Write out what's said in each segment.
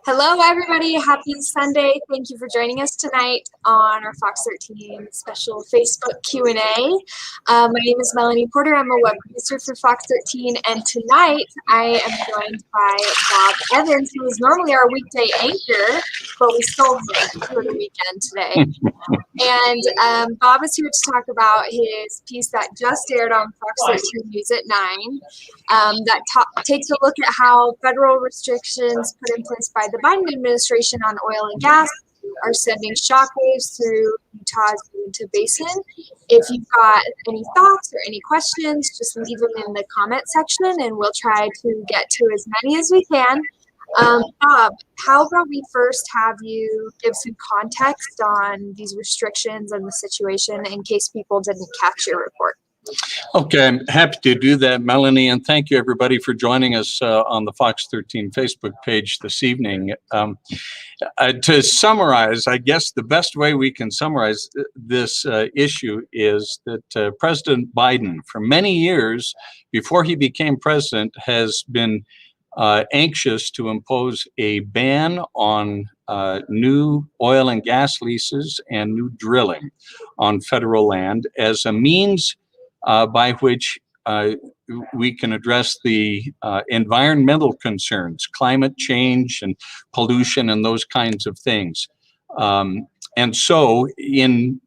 Hello, everybody. Happy Sunday. Thank you for joining us tonight on our Fox 13 special Facebook Q&A. My name is Melanie Porter. I'm a web producer for Fox 13, and tonight I am joined by Bob Evans, who is normally our weekday anchor, but we stole him for the weekend today. And Bob is here to talk about his piece that just aired on Fox 13 News at 9 that takes a look at how federal restrictions put in place by the Biden administration on oil and gas are sending shockwaves through Utah's Uinta Basin. If you've got any thoughts or any questions, just leave them in the comment section and we'll try to get to as many as we can. Bob, how about we first have you give some context on these restrictions and the situation in case people didn't catch your report? Okay, I'm happy to do that, Melanie, and thank you everybody for joining us on the Fox 13 Facebook page this evening. To summarize, I guess the best way we can summarize this issue is that President Biden, for many years before he became president, has been anxious to impose a ban on new oil and gas leases and new drilling on federal land as a means by which we can address the environmental concerns, climate change and pollution and those kinds of things. And so in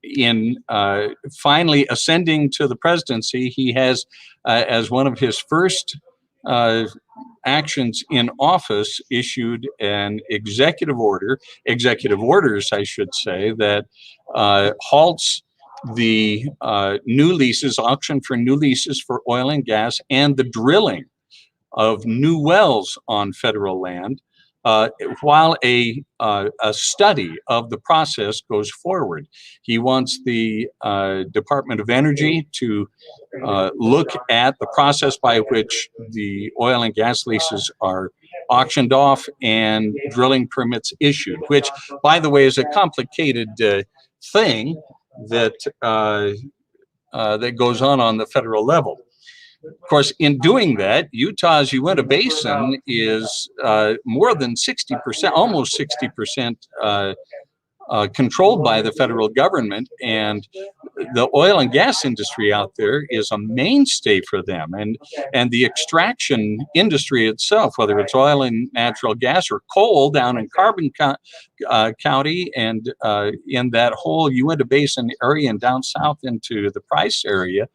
finally ascending to the presidency, he has, as one of his first actions in office, issued an executive orders, I should say, that halts the new leases, auction for new leases for oil and gas, and the drilling of new wells on federal land, while a study of the process goes forward. He wants the Department of Energy to look at the process by which the oil and gas leases are auctioned off and drilling permits issued, which, by the way, is a complicated thing that that goes on the federal level. Of course, in doing that, Utah's Uinta Basin is more than 60%, almost 60% controlled by the federal government, and the oil and gas industry out there is a mainstay for them, and the extraction industry itself, whether it's oil and natural gas or coal down in Carbon County and in that whole Uinta Basin area and down south into the Price area,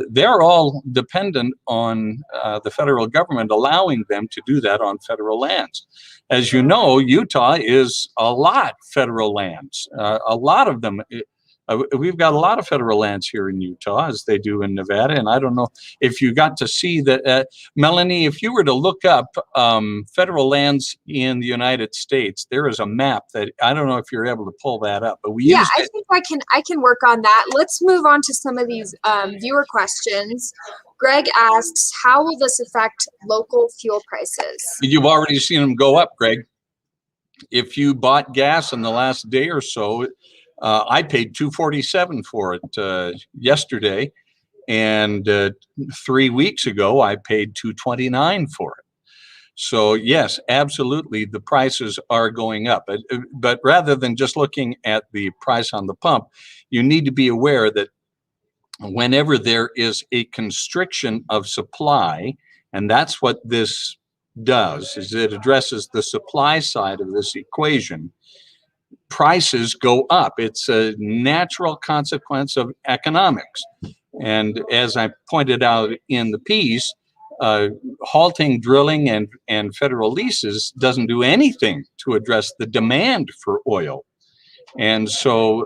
they're all dependent on the federal government allowing them to do that on federal lands. As you know, Utah is a lot federal lands, a lot of them. We've got a lot of federal lands here in Utah, as they do in Nevada. And I don't know if you got to see that, Melanie, if you were to look up federal lands in the United States, there is a map that, I don't know if you're able to pull that up, but I think I can work on that. Let's move on to some of these viewer questions. Greg asks, how will this affect local fuel prices? You've already seen them go up, Greg. If you bought gas in the last day or so, I paid $2.47 for it yesterday, and 3 weeks ago I paid $2.29 for it. So yes, absolutely, the prices are going up. But rather than just looking at the price on the pump, you need to be aware that whenever there is a constriction of supply, and that's what this does, is it addresses the supply side of this equation, prices go up. It's a natural consequence of economics. And as I pointed out in the piece, halting drilling and federal leases doesn't do anything to address the demand for oil. And so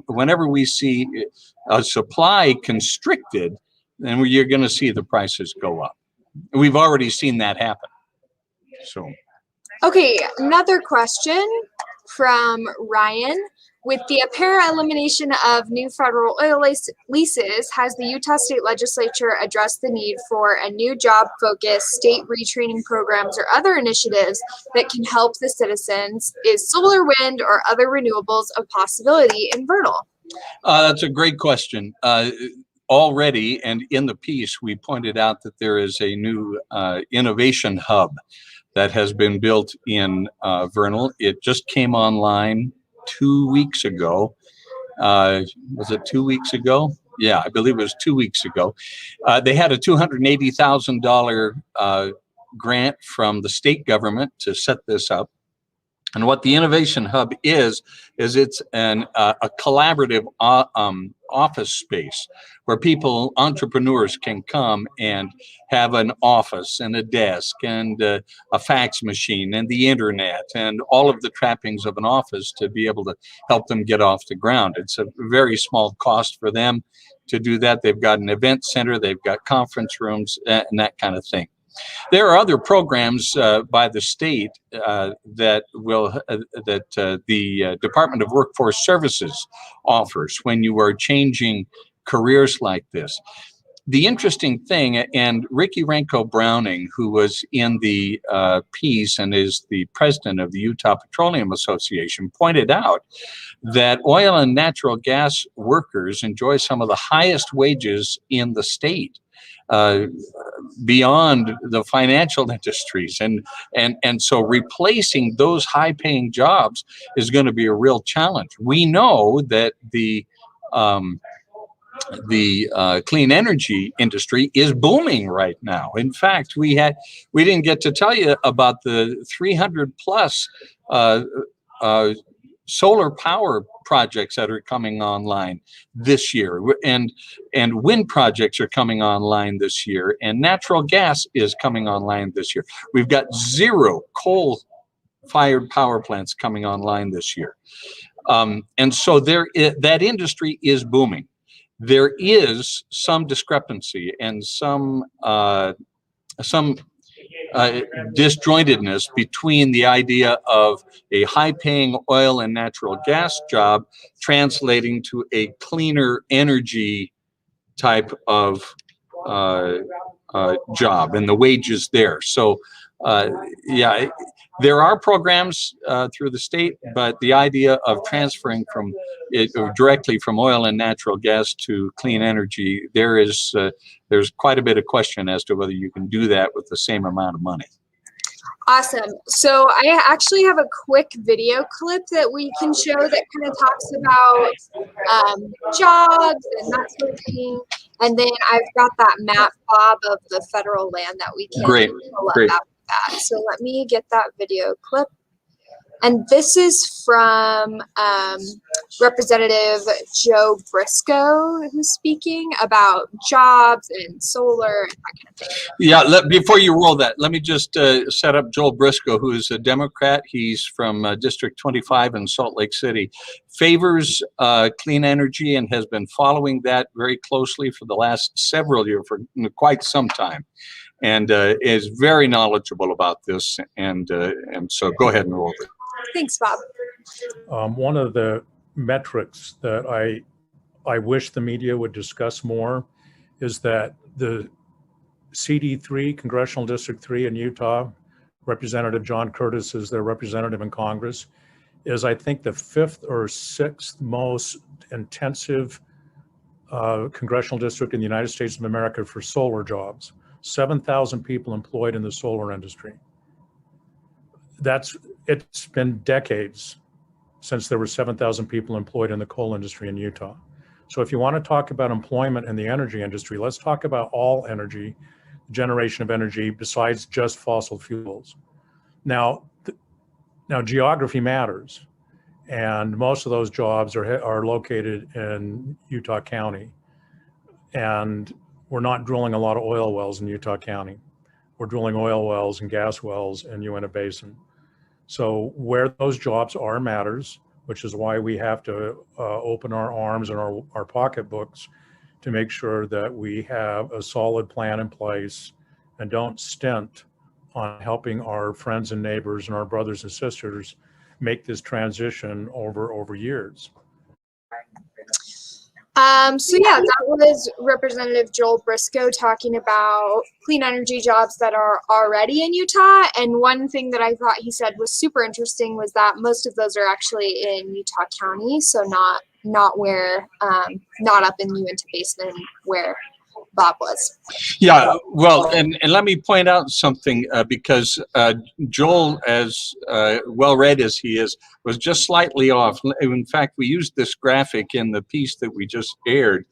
whenever we see a supply constricted, then you're going to see the prices go up. We've already seen that happen. So, okay, another question from Ryan. With the apparent elimination of new federal oil leases, has the Utah State Legislature addressed the need for a new job-focused state retraining programs or other initiatives that can help the citizens? Is solar, wind, or other renewables a possibility in Vernal? That's a great question. Already, and in the piece, we pointed out that there is a new innovation hub that has been built in Vernal. It just came online 2 weeks ago. Was it 2 weeks ago? Yeah, I believe it was 2 weeks ago. They had a $280,000 grant from the state government to set this up. And what the Innovation Hub is it's a collaborative office space where entrepreneurs can come and have an office and a desk and a fax machine and the internet and all of the trappings of an office to be able to help them get off the ground. It's a very small cost for them to do that. They've got an event center, they've got conference rooms and that kind of thing. There are other programs by the state that the Department of Workforce Services offers when you are changing careers like this. The interesting thing, and Ricky Renko Browning, who was in the piece and is the president of the Utah Petroleum Association, pointed out that oil and natural gas workers enjoy some of the highest wages in the state. Beyond the financial industries, and so replacing those high-paying jobs is going to be a real challenge. We know that the clean energy industry is booming right now. In fact, we didn't get to tell you about the 300 plus solar power projects that are coming online this year, and wind projects are coming online this year, and natural gas is coming online this year. We've got 0 coal-fired power plants coming online this year, and so that industry is booming. There is some discrepancy and some disjointedness between the idea of a high-paying oil and natural gas job translating to a cleaner energy type of job and the wages there. So, yeah, there are programs through the state, but the idea of transferring from it directly from oil and natural gas to clean energy, there's quite a bit of question as to whether you can do that with the same amount of money. Awesome. So I actually have a quick video clip that we can show that kind of talks about jobs and that sort of thing. And then I've got that map, Bob, of the federal land that we can pull up after that. So let me get that video clip. And this is from Representative Joe Briscoe, who's speaking about jobs and solar and that kind of thing. Yeah, before you roll that, let me just set up Joel Briscoe, who is a Democrat. He's from District 25 in Salt Lake City. Favors clean energy and has been following that very closely for the last several years, for quite some time, and is very knowledgeable about this. And so go ahead and roll it. Thanks, Bob. One of the metrics that I wish the media would discuss more is that the CD3, Congressional District 3 in Utah, Representative John Curtis is their representative in Congress, is I think the 5th or 6th most intensive congressional district in the United States of America for solar jobs. 7,000 people employed in the solar industry. It's been decades since there were 7,000 people employed in the coal industry in Utah. So if you want to talk about employment in the energy industry, let's talk about all energy, generation of energy besides just fossil fuels. Now geography matters, and most of those jobs are located in Utah County, and we're not drilling a lot of oil wells in Utah County. We're drilling oil wells and gas wells in Uinta Basin. So where those jobs are matters, which is why we have to open our arms and our pocketbooks to make sure that we have a solid plan in place and don't stint on helping our friends and neighbors and our brothers and sisters make this transition over years. So yeah, that was Representative Joel Briscoe talking about clean energy jobs that are already in Utah. And one thing that I thought he said was super interesting was that most of those are actually in Utah County, so not where not up in Uinta Basin where Bob was. Yeah, well, and let me point out something because Joel, as well-read as he is, was just slightly off. In fact, we used this graphic in the piece that we just aired.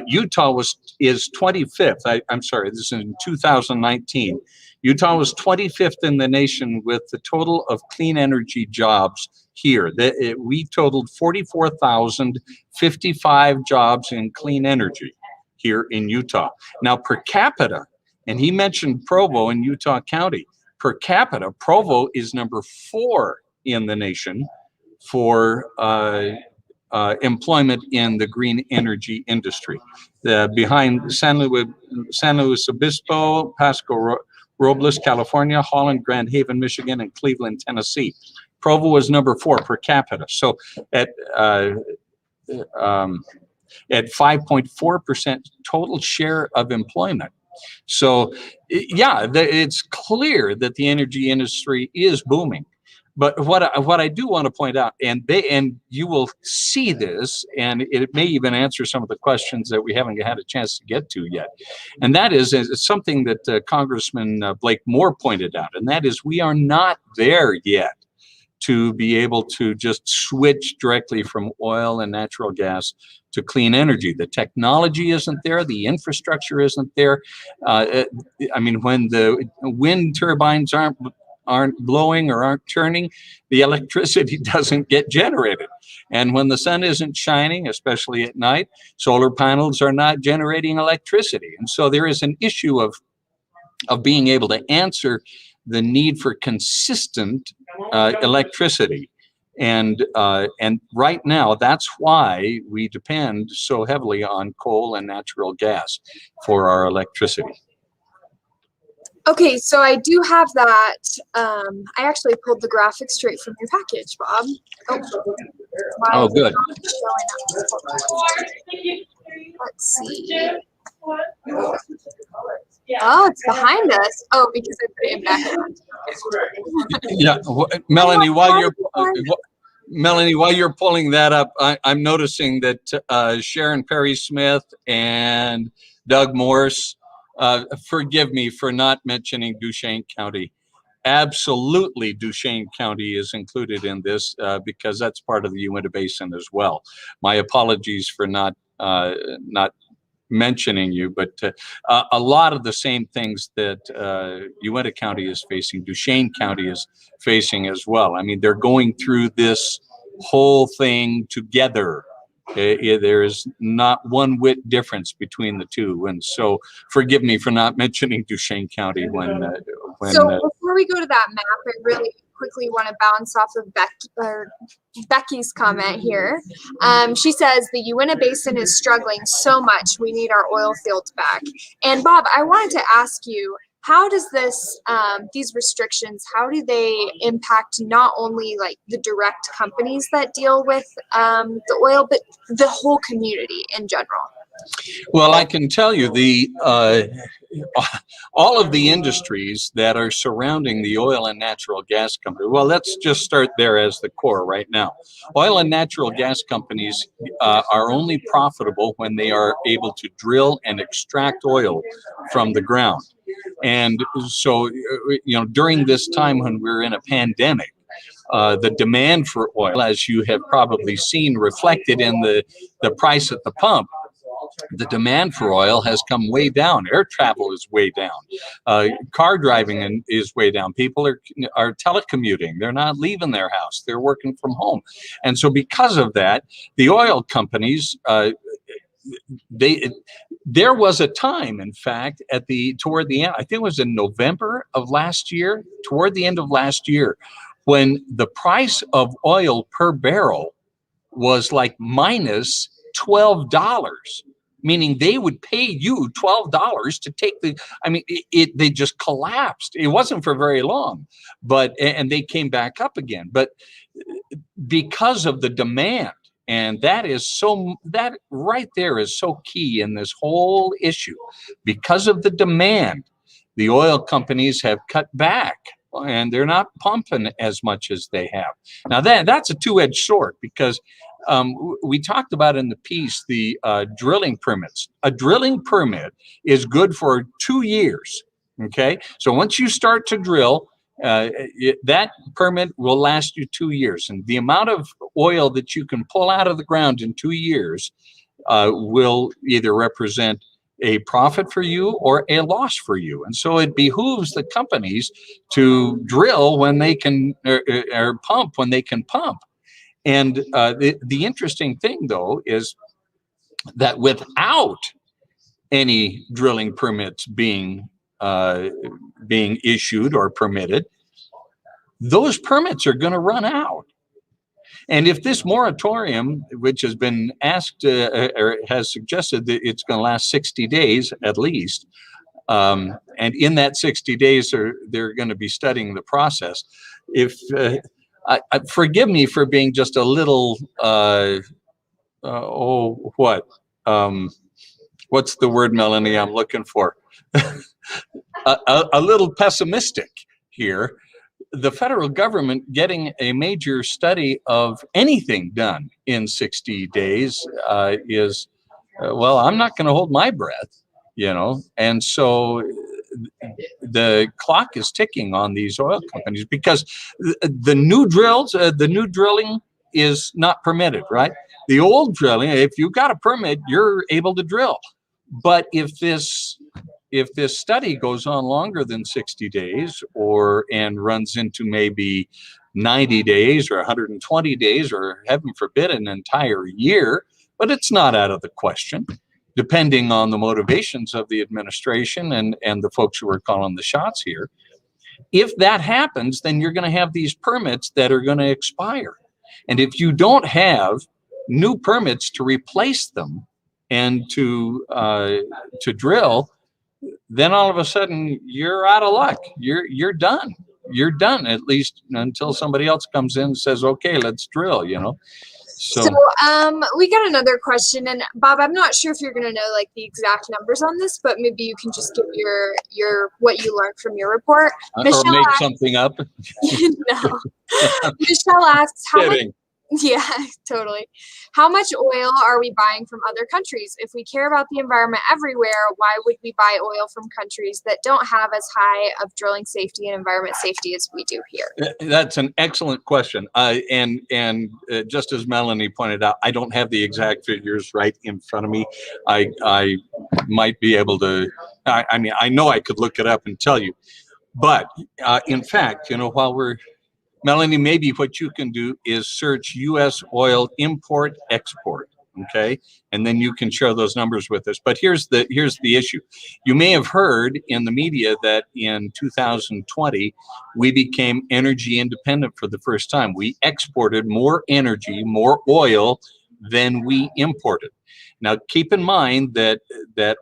Utah is 25th. I'm sorry, this is in 2019. Utah was 25th in the nation with the total of clean energy jobs here. We totaled 44,055 jobs in clean energy here in Utah. Now, per capita, and he mentioned Provo in Utah County, per capita, Provo is number 4 in the nation for employment in the green energy industry. Behind San Luis Obispo, Pasco Robles, California, Holland, Grand Haven, Michigan, and Cleveland, Tennessee. Provo was number 4 per capita. So at 5.4% total share of employment. So yeah, it's clear that the energy industry is booming. But what I do want to point out, and you will see this, and it may even answer some of the questions that we haven't had a chance to get to yet, and that is something that Congressman Blake Moore pointed out, and that is we are not there yet to be able to just switch directly from oil and natural gas to clean energy. The technology isn't there, the infrastructure isn't there. I mean, when the wind turbines aren't blowing or aren't turning, the electricity doesn't get generated. And when the sun isn't shining, especially at night, solar panels are not generating electricity. And so there is an issue of being able to answer the need for consistent electricity. And right now, that's why we depend so heavily on coal and natural gas for our electricity. Okay, so I do have that. I actually pulled the graphic straight from your package, Bob. Oh, good. Let's see. Oh, it's behind us. Oh, because I put it in background. Yeah, Melanie, while you're pulling that up, I'm noticing that Sharon Perry Smith and Doug Morse, forgive me for not mentioning Duchesne County. Absolutely, Duchesne County is included in this because that's part of the Uinta Basin as well. My apologies for not mentioning you, but a lot of the same things that Uinta County is facing, Duchesne County is facing as well. I mean, they're going through this whole thing together. There is not one whit difference between the two, and so forgive me for not mentioning Duchesne County when. So before we go to that map, I really quickly want to bounce off of Becky's comment here. She says the Uinta Basin is struggling so much. We need our oil fields back. And Bob, I wanted to ask you, how does this, these restrictions, how do they impact not only like the direct companies that deal with the oil, but the whole community in general? Well, I can tell you all of the industries that are surrounding the oil and natural gas company. Well, let's just start there as the core right now. Oil and natural gas companies are only profitable when they are able to drill and extract oil from the ground. And so, you know, during this time when we're in a pandemic, the demand for oil, as you have probably seen reflected in the price at the pump, the demand for oil has come way down. Air travel is way down. Car driving is way down. People are telecommuting. They're not leaving their house. They're working from home. And so because of that, the oil companies, there was a time, in fact, toward the end, I think it was in November of last year, toward the end of last year, when the price of oil per barrel was like minus $12. Meaning they would pay you $12 to take they just collapsed. It wasn't for very long, and they came back up again. But because of the demand, and that right there is so key in this whole issue. Because of the demand, the oil companies have cut back and they're not pumping as much as they have. Now that's a two-edged sword because we talked about in the piece the drilling permits. A drilling permit is good for 2 years. Okay, so once you start to drill, that permit will last you 2 years, and the amount of oil that you can pull out of the ground in 2 years will either represent a profit for you or a loss for you. And so it behooves the companies to drill when they can, or pump when they can pump. And the interesting thing, though, is that without any drilling permits being issued or permitted, those permits are going to run out. And if this moratorium, which has been asked or has suggested that it's going to last 60 days at least, and in that 60 days they're going to be studying the process. If forgive me for being just a little what's the word, Melanie, I'm looking for? a little pessimistic here. The federal government getting a major study of anything done in 60 days is, well, I'm not going to hold my breath, you know. And so the clock is ticking on these oil companies, because the new drilling is not permitted, right? The old drilling, if you got a permit, you're able to drill. But if this study goes on longer than 60 days and runs into maybe 90 days or 120 days, or heaven forbid, an entire year, but it's not out of the question, depending on the motivations of the administration and the folks who are calling the shots here. If that happens, then you're going to have these permits that are going to expire. And if you don't have new permits to replace them and to drill, then all of a sudden you're out of luck. You're done. You're done, at least until somebody else comes in and says, okay, let's drill, you know. So we got another question, and Bob, I'm not sure if you're going to know like the exact numbers on this, but maybe you can just give your what you learned from your report. Or make something up. No. Michelle asks, how much, yeah, totally. How much oil are we buying from other countries? If we care about the environment everywhere, why would we buy oil from countries that don't have as high of drilling safety and environment safety as we do here? That's an excellent question. And just as Melanie pointed out, I don't have the exact figures right in front of me. I might be able to, I mean, I know I could look it up and tell you. But in fact, you know, Melanie, maybe what you can do is search U.S. oil import export, okay, and then you can share those numbers with us. But here's the issue. You may have heard in the media that in 2020 we became energy independent for the first time. We exported more energy, more oil than we imported. Now, keep in mind that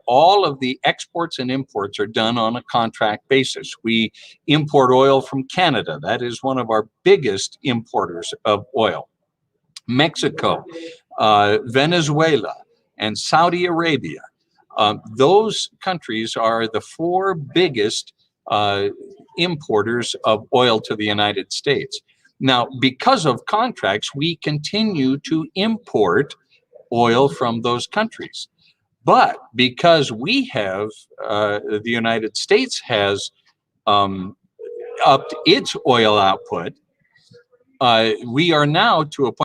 all of the exports and imports are done on a contract basis. We import oil from Canada. That is one of our biggest importers of oil. Mexico, Venezuela, and Saudi Arabia. Those countries are the 4 biggest importers of oil to the United States. Now, because of contracts, we continue to import oil from those countries. But because we have, the United States has upped its oil output, we are now to a point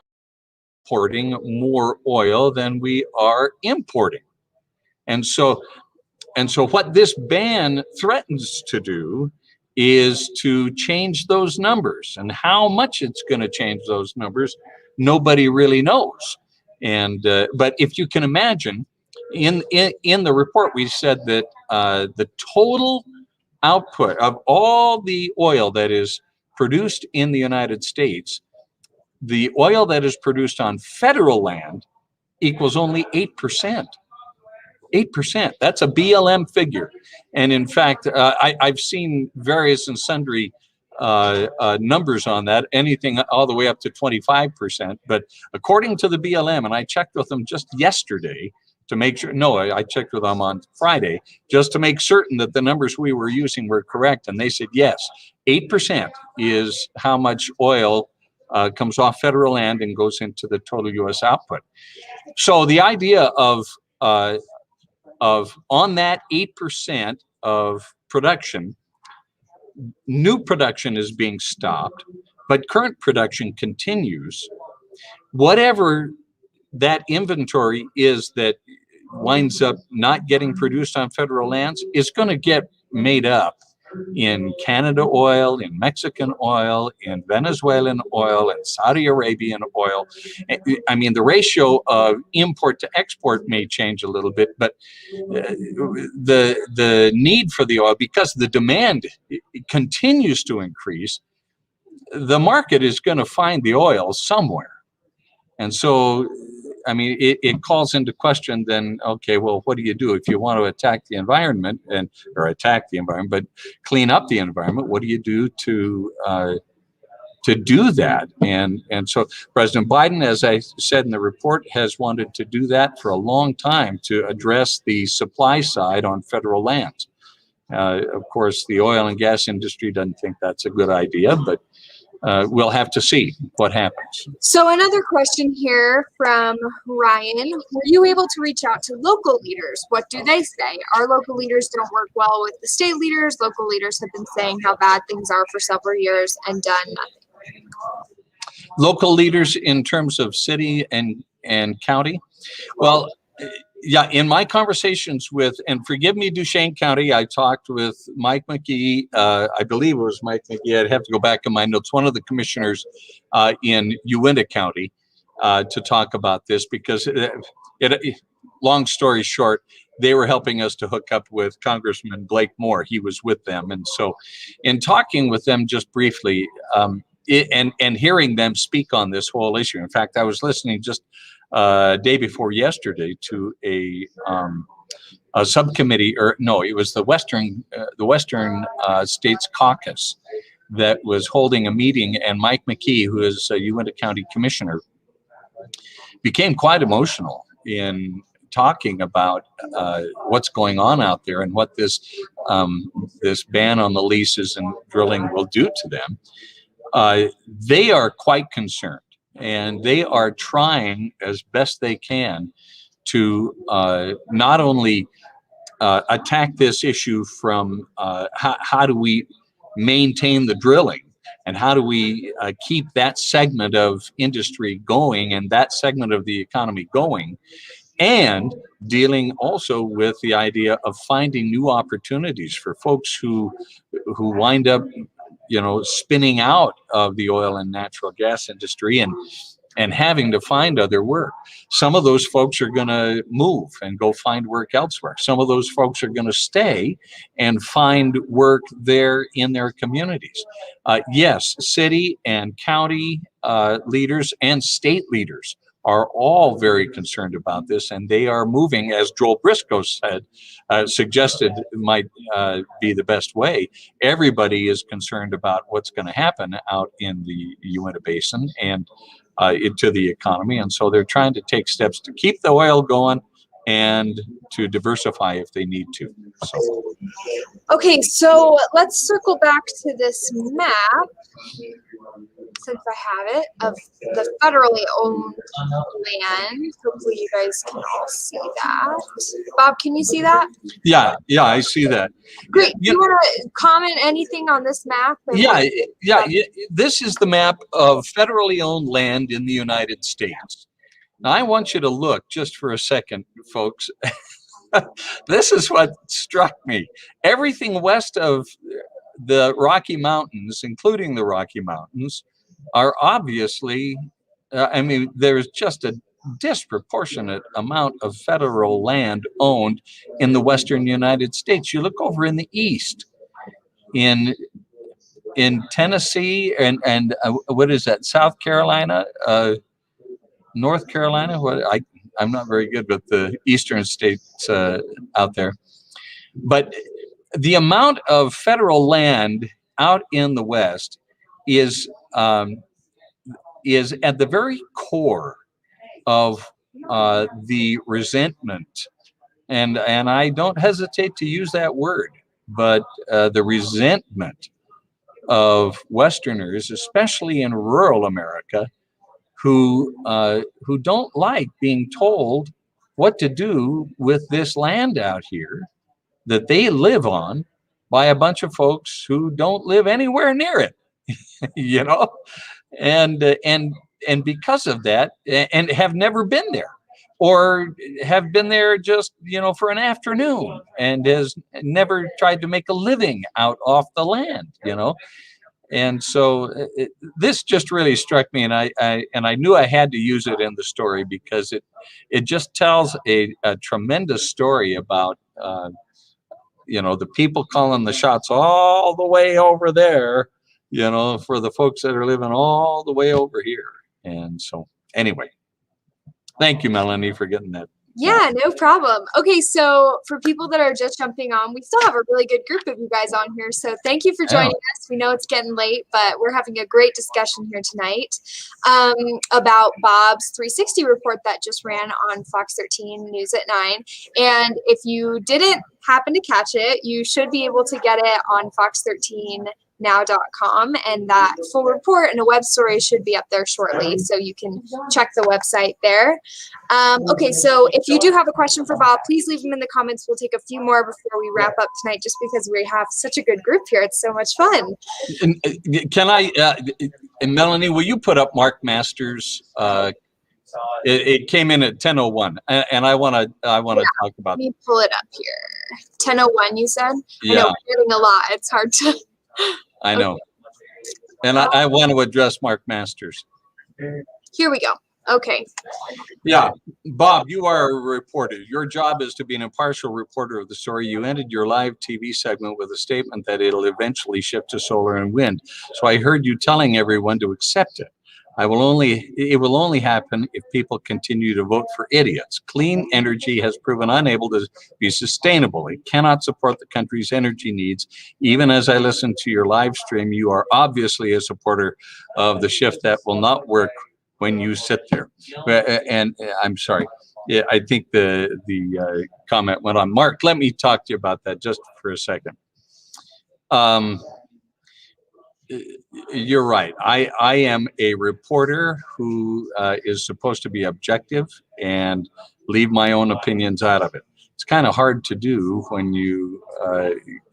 importing more oil than we are importing. And so what this ban threatens to do is to change those numbers. And how much it's going to change those numbers, nobody really knows. And but if you can imagine, in the report we said that the total output of all the oil that is produced in the United States, the oil that is produced on federal land equals only 8%. 8%. That's a BLM figure. And in fact, I've seen various and sundry numbers on that, anything all the way up to 25%. But according to the BLM, and I checked with them just yesterday to make sure, no, I checked with them on Friday, just to make certain that the numbers we were using were correct. And they said, yes, 8% is how much oil comes off federal land and goes into the total U.S. output. So the idea of on that 8% of production, new production is being stopped, but current production continues. Whatever that inventory is that winds up not getting produced on federal lands is going to get made up in Canada oil, in Mexican oil, in Venezuelan oil, and Saudi Arabian oil. I mean, the ratio of import to export may change a little bit, but the need for the oil, because the demand continues to increase, the market is going to find the oil somewhere. And so, I mean, it calls into question then, okay, well, what do you do if you want to attack the environment but clean up the environment? What do you do to do that? And so President Biden, as I said in the report, has wanted to do that for a long time to address the supply side on federal lands. Of course, the oil and gas industry doesn't think that's a good idea, but we'll have to see what happens. So another question here from Ryan. Were you able to reach out to local leaders? What do they say? Our local leaders don't work well with the state leaders. Local leaders have been saying how bad things are for several years and done nothing. Local leaders in terms of city and county? Well, yeah, in my conversations with, and forgive me, Duchesne County, I talked with Mike McGee. I believe it was Mike McGee. I'd have to go back in my notes. One of the commissioners in Uinta County to talk about this, because long story short, they were helping us to hook up with Congressman Blake Moore. He was with them. And so in talking with them just briefly, and hearing them speak on this whole issue. In fact, I was listening just day before yesterday to a subcommittee, or no, it was the Western States Caucus that was holding a meeting, and Mike McKee, who is a Uinta County Commissioner, became quite emotional in talking about what's going on out there and what this ban on the leases and drilling will do to them. They are quite concerned. And they are trying as best they can to not only attack this issue from how do we maintain the drilling and how do we keep that segment of industry going and that segment of the economy going, and dealing also with the idea of finding new opportunities for folks who wind up spinning out of the oil and natural gas industry and having to find other work. Some of those folks are going to move and go find work elsewhere. Some of those folks are going to stay and find work there in their communities. Yes, city and county leaders and state leaders are all very concerned about this, and they are moving, as Joel Briscoe said, suggested might be the best way. Everybody is concerned about what's going to happen out in the Uinta Basin and into the economy, and so they're trying to take steps to keep the oil going and to diversify if they need to. So. Okay, so let's circle back to this map, since I have it, of the federally owned land. Hopefully you guys can all see that. Bob, can you see that? Yeah, I see that. Great. Do you want to comment anything on this map? Yeah. This is the map of federally owned land in the United States. Now, I want you to look just for a second, folks. This is what struck me. Everything west of the Rocky Mountains, including the Rocky Mountains, are obviously, there's just a disproportionate amount of federal land owned in the western United States. You look over in the east, in Tennessee and what is that, South Carolina, North Carolina? I'm not very good with the eastern states out there. But the amount of federal land out in the West is at the very core of the resentment, and I don't hesitate to use that word, but the resentment of Westerners, especially in rural America, who don't like being told what to do with this land out here that they live on by a bunch of folks who don't live anywhere near it, you know, and because of that, and have never been there, or have been there just, you know, for an afternoon, and has never tried to make a living out off the land, you know. And so this just really struck me, and I knew I had to use it in the story because it just tells a tremendous story about you know, the people calling the shots all the way over there, you know, for the folks that are living all the way over here. And so anyway, thank you, Melanie, for getting that. Yeah, no problem. Okay, so for people that are just jumping on, we still have a really good group of you guys on here. So thank you for joining us. We know it's getting late, but we're having a great discussion here tonight about Bob's 360 report that just ran on Fox 13 News at 9. And if you didn't happen to catch it, you should be able to get it on fox13now.com, and that full report and a web story should be up there shortly, so you can check the website there. Okay, so if you do have a question for Bob, please leave them in the comments. We'll take a few more before we wrap up tonight, just because we have such a good group here. It's so much fun. Can I, and Melanie, will you put up Mark Masters? It came in at 10:01, and I want to talk about. Let me pull it up here. 10:01, you said? Yeah. I know we're getting a lot. It's hard to. I know. And I want to address Mark Masters. Here we go. Okay. Yeah. Bob, you are a reporter. Your job is to be an impartial reporter of the story. You ended your live TV segment with a statement that it'll eventually shift to solar and wind. So I heard you telling everyone to accept it. It will only happen if people continue to vote for idiots. Clean energy has proven unable to be sustainable. It cannot support the country's energy needs. Even as I listen to your live stream, you are obviously a supporter of the shift that will not work when you sit there. And I'm sorry. Yeah, I think the comment went on. Mark, let me talk to you about that just for a second. You're right. I am a reporter who is supposed to be objective and leave my own opinions out of it. It's kind of hard to do when you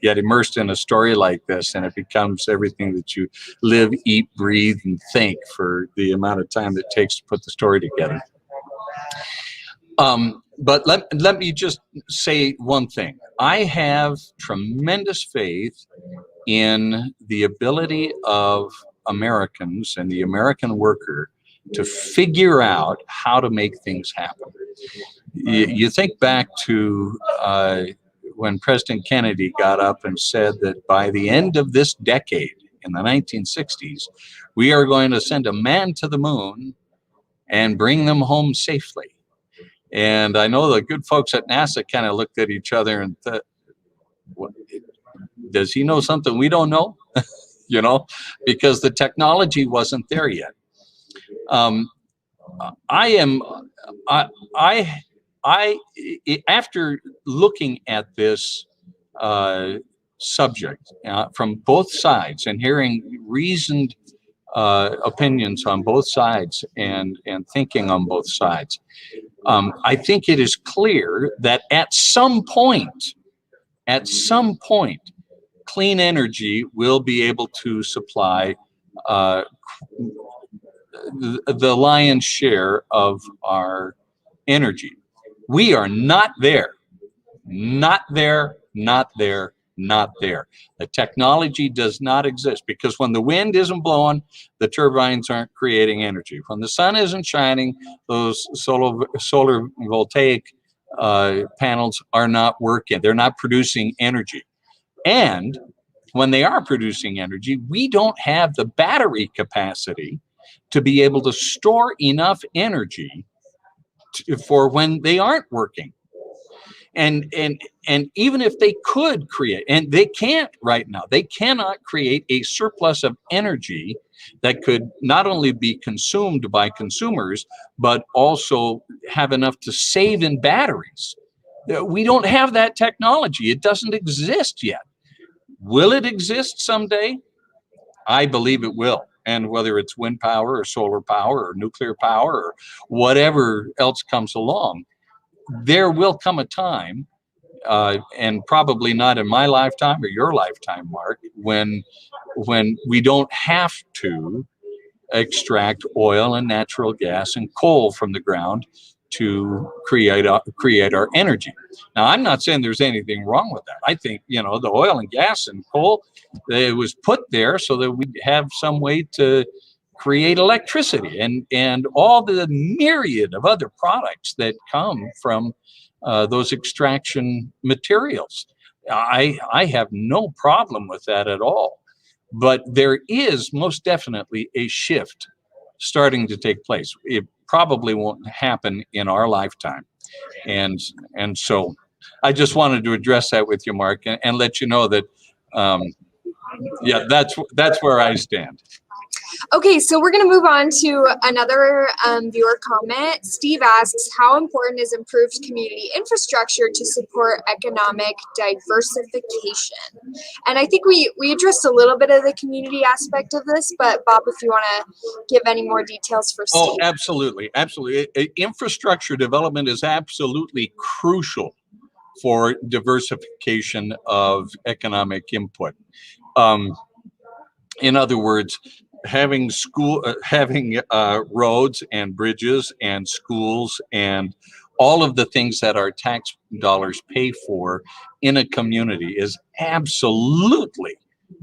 get immersed in a story like this, and it becomes everything that you live, eat, breathe, and think for the amount of time it takes to put the story together. But let me just say one thing. I have tremendous faith in the ability of Americans and the American worker to figure out how to make things happen. You think back to when President Kennedy got up and said that by the end of this decade, in the 1960s, we are going to send a man to the moon and bring them home safely. And I know the good folks at NASA kind of looked at each other and thought, does he know something we don't know? You know, because the technology wasn't there yet. After looking at this subject from both sides and hearing reasoned opinions on both sides and thinking on both sides, I think it is clear that at some point, clean energy will be able to supply the lion's share of our energy. We are not there. The technology does not exist, because when the wind isn't blowing, the turbines aren't creating energy. When the sun isn't shining, those solar voltaic panels are not working. They're not producing energy. And when they are producing energy, we don't have the battery capacity to be able to store enough energy for when they aren't working. And even if they could create, and they can't right now, they cannot create a surplus of energy that could not only be consumed by consumers, but also have enough to save in batteries. We don't have that technology. It doesn't exist yet. Will it exist someday? I believe it will. And whether it's wind power or solar power or nuclear power or whatever else comes along, there will come a time, and probably not in my lifetime or your lifetime, Mark, when we don't have to extract oil and natural gas and coal from the ground to create our energy. Now, I'm not saying there's anything wrong with that. I think, the oil and gas and coal, it was put there so that we'd have some way to create electricity and all the myriad of other products that come from those extraction materials. I have no problem with that at all. But there is most definitely a shift starting to take place. It probably won't happen in our lifetime. And so I just wanted to address that with you, Mark, and let you know that, that's where I stand. Okay, so we're going to move on to another viewer comment. Steve asks, how important is improved community infrastructure to support economic diversification? And I think we addressed a little bit of the community aspect of this, but Bob, if you want to give any more details for Steve. Oh, absolutely. Infrastructure development is absolutely crucial for diversification of economic input. In other words, having roads and bridges and schools and all of the things that our tax dollars pay for in a community is absolutely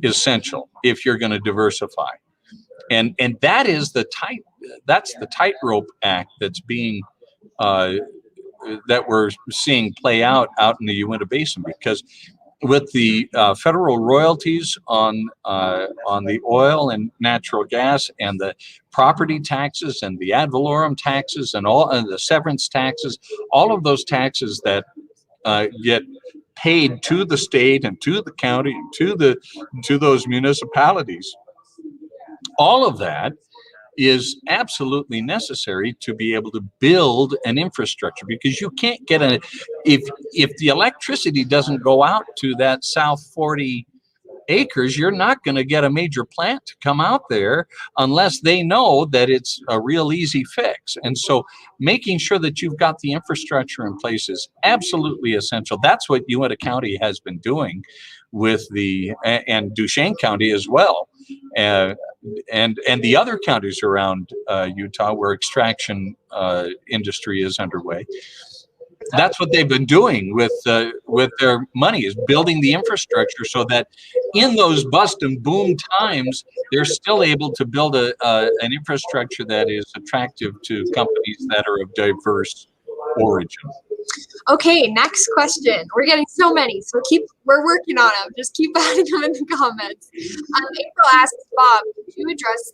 essential if you're going to diversify. And that is that's the tightrope act that's being that we're seeing play out in the Uinta Basin, because with the federal royalties on the oil and natural gas and the property taxes and the ad valorem taxes and all the severance taxes, all of those taxes that get paid to the state and to the county and to those municipalities, all of that is absolutely necessary to be able to build an infrastructure, because you can't get if the electricity doesn't go out to that South 40 acres, you're not going to get a major plant to come out there unless they know that it's a real easy fix. And so making sure that you've got the infrastructure in place is absolutely essential. That's what Uinta County has been doing with and Duchesne County as well. And the other counties around Utah where extraction industry is underway. That's what they've been doing with their money, is building the infrastructure so that in those bust and boom times, they're still able to build an infrastructure that is attractive to companies that are of diverse origin. Okay, next question. We're getting so many, so we're working on them. Just keep adding them in the comments. April asks, Bob, could you address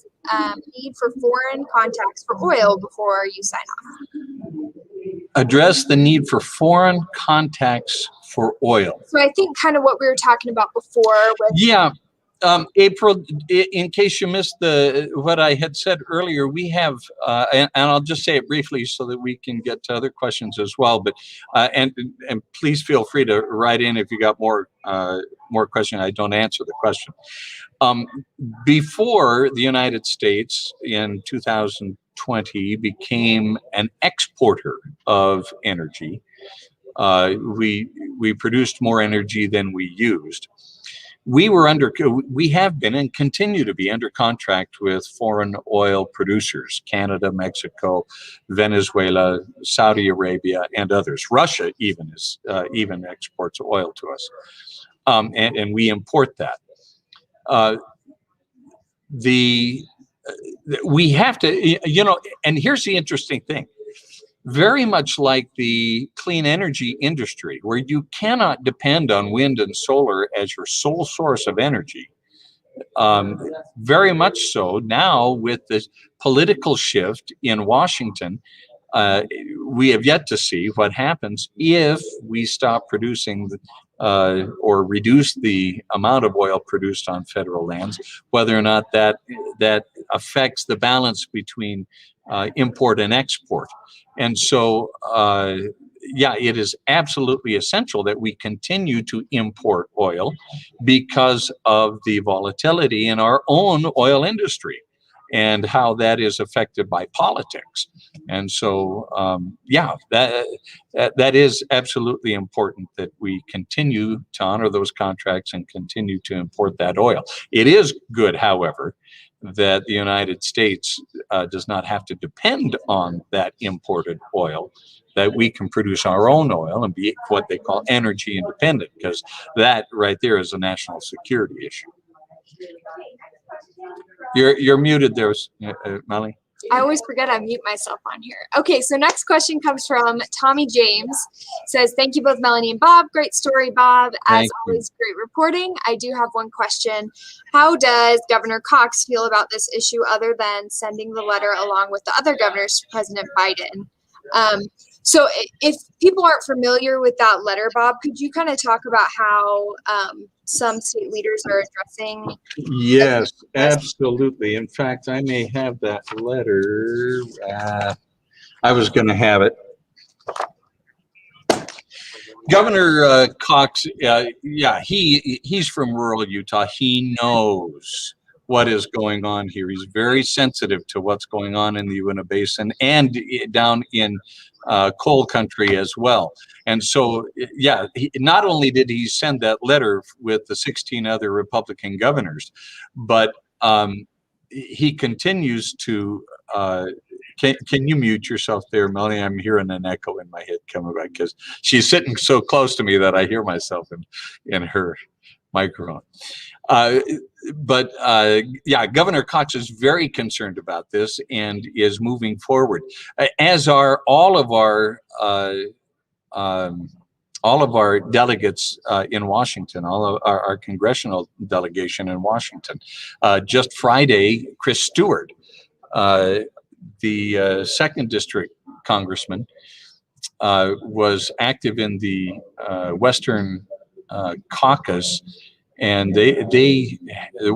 need for foreign contacts for oil before you sign off? Address the need for foreign contacts for oil. So I think kind of what we were talking about before with April, in case you missed what I had said earlier, we have, and I'll just say it briefly so that we can get to other questions as well. But and please feel free to write in if you got more questions. I don't answer the question. Before the United States in 2020 became an exporter of energy, we produced more energy than we used. We have been and continue to be under contract with foreign oil producers, Canada, Mexico, Venezuela, Saudi Arabia, and others. Russia even exports oil to us, and we import that. We have to, and here's the interesting thing. Very much like the clean energy industry, where you cannot depend on wind and solar as your sole source of energy. Very much so now with this political shift in Washington, we have yet to see what happens if we stop producing or reduce the amount of oil produced on federal lands, whether or not that affects the balance between import and export. And so yeah, it is absolutely essential that we continue to import oil because of the volatility in our own oil industry and how that is affected by politics. And so, yeah, that is absolutely important that we continue to honor those contracts and continue to import that oil. It is good, however, that the United States does not have to depend on that imported oil, that we can produce our own oil and be what they call energy independent, because that right there is a national security issue. You're muted there, Melanie. I always forget I mute myself on here. Okay, so next question comes from Tommy James. Says, thank you both Melanie and Bob. Great story, Bob. As always, great reporting. I do have one question. How does Governor Cox feel about this issue other than sending the letter along with the other governors to President Biden? So if people aren't familiar with that letter, Bob, could you kind of talk about how some state leaders are addressing? Yes, absolutely. In fact, I may have that letter. I was going to have it. Governor Cox, yeah, he's from rural Utah. He knows what is going on here. He's very sensitive to what's going on in the Uinta Basin and down in coal country as well. And so, yeah, not only did he send that letter with the 16 other Republican governors, but he continues to, can you mute yourself there, Melanie? I'm hearing an echo in my head coming back because she's sitting so close to me that I hear myself in her microphone. But yeah, Governor Cox is very concerned about this and is moving forward, as are all of our delegates in Washington, all of our congressional delegation in Washington. Just Friday, Chris Stewart, the 2nd District Congressman, was active in the Western Caucus, and the